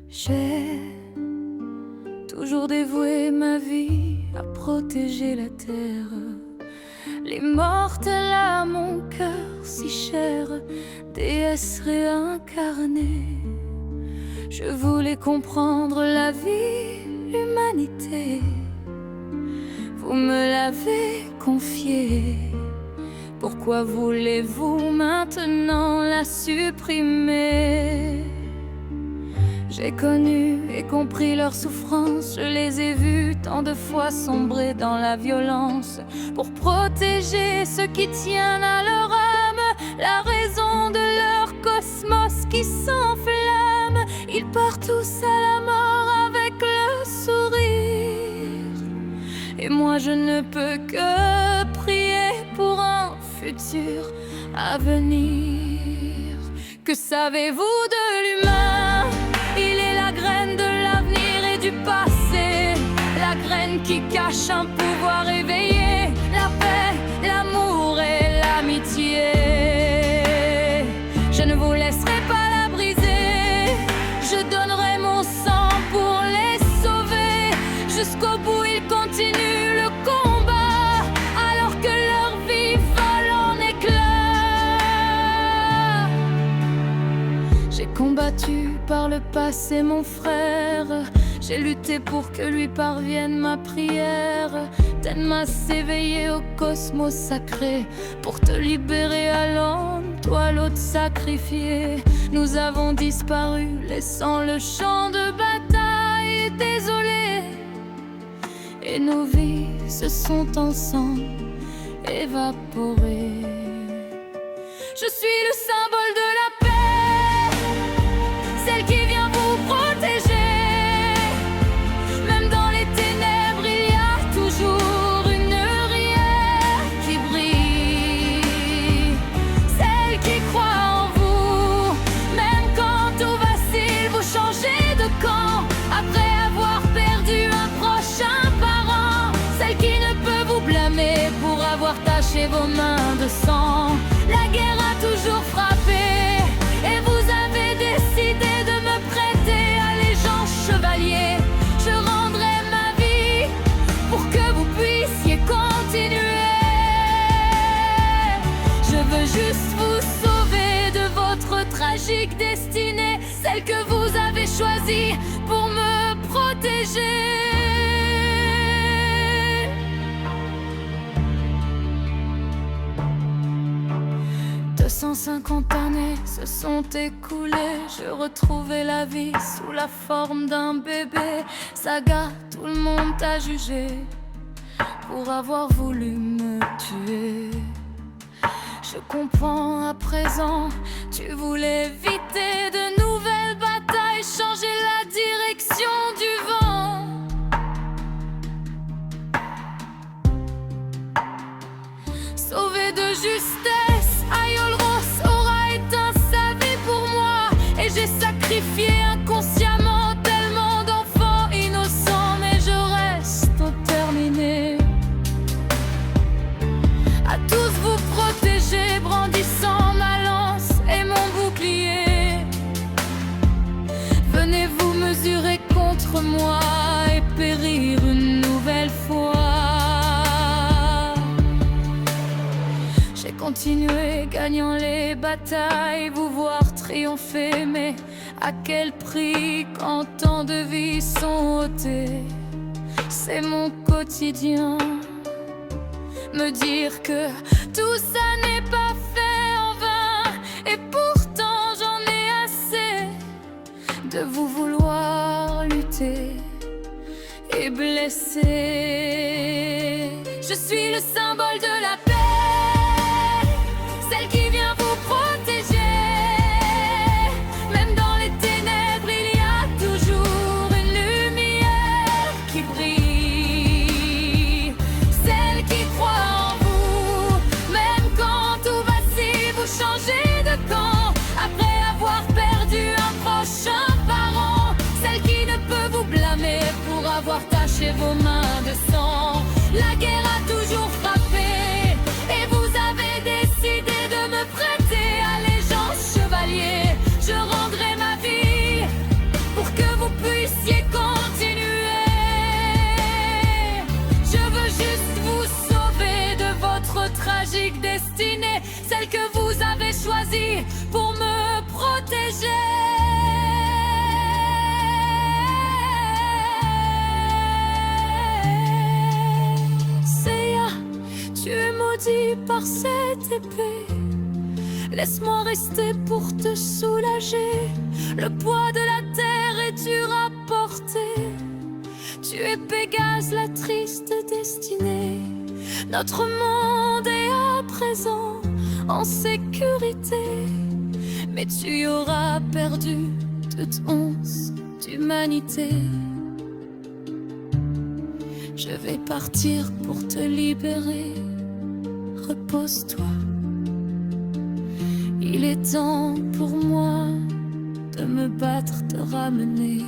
J'ai toujours dévoué ma vie à protéger la terre, les mortels à mon cœur si cher, déesse réincarnée. Je voulais comprendre la vie, l'humanité. Vous me l'avez confiée. Pourquoi voulez-vous maintenant la supprimer? J'ai connu et compris leurs souffrances. Je les ai vus tant de fois sombrer dans la violence. Pour protéger ceux qui tiennent à leur âme, la raison de leur cosmos qui s'enflamme, ils partent tous à la mort avec le sourire. Et moi je ne peux que prier pour un futur à venir. Que savez-vous de l'humain? Il est la graine de l'avenir et du passé, la graine qui cache un pouvoir éveillé, la paix, l'amour et l'amitié. Je ne vous laisserai pas la briser, je donnerai mon sang pour les sauver. Jusqu'au bout ils continuent le combat, alors que leur vie vole en éclats. J'ai combattu par le passé mon frère, j'ai lutté pour que lui parvienne ma prière. Tenma s'éveiller au cosmos sacré, pour te libérer à l'homme, toi l'autre sacrifié. Nous avons disparu, laissant le champ de bataille désolé, et nos vies se sont ensemble évaporées. Je suis le symbole de la paix, celle qui vient vous protéger. Même dans les ténèbres, il y a toujours une lumière qui brille, celle qui croit en vous. Même quand tout vacille, vous changez de camp après avoir perdu un proche, un parent, celle qui ne peut vous blâmer pour avoir taché vos mains de sang. La guerre a toujours frappé et vous avez décidé de me prêter allégeance, chevalier. Je rendrai ma vie pour que vous puissiez continuer. Je veux juste vous sauver de votre tragique destinée, celle que vous avez choisie pour me protéger. 250 années se sont écoulées, je retrouvais la vie sous la forme d'un bébé. Saga, tout le monde t'a jugé pour avoir voulu me tuer. Je comprends à présent, tu voulais éviter de nouvelles batailles, changer la direction du vent. Sauvé de justesse, Ayol Ross aura éteint sa vie pour moi, et j'ai sacrifié inconsciemment tellement d'enfants innocents, mais je reste terminé à tous vous protéger, brandissant ma lance et mon bouclier. Venez vous mesurer contre moi et périr une nouvelle fois. J'ai continué gagnant les batailles, vous voir triompher, mais à quel prix quand tant de vies sont ôtées? C'est mon quotidien, me dire que tout ça n'est pas fait en vain, et pourtant j'en ai assez de vous vouloir lutter et blesser. Je suis le symbole de la paix, celle qui vient vous protéger. Même dans les ténèbres, il y a toujours une lumière qui brille, celle qui croit en vous. Même quand tout vacille, vous changez de camp après avoir perdu un proche, un parent, celle qui ne peut vous blâmer pour avoir taché vos mains de sang. La guerre a toujours frappé choisi par cette épée. Laisse-moi rester pour te soulager. Le poids de la terre est dur à porter. Tu es Pégase, la triste destinée. Notre monde est à présent en sécurité, mais tu y auras perdu toute once d'humanité. Je vais partir pour te libérer. Repose-toi. Il est temps pour moi de me battre, te ramener.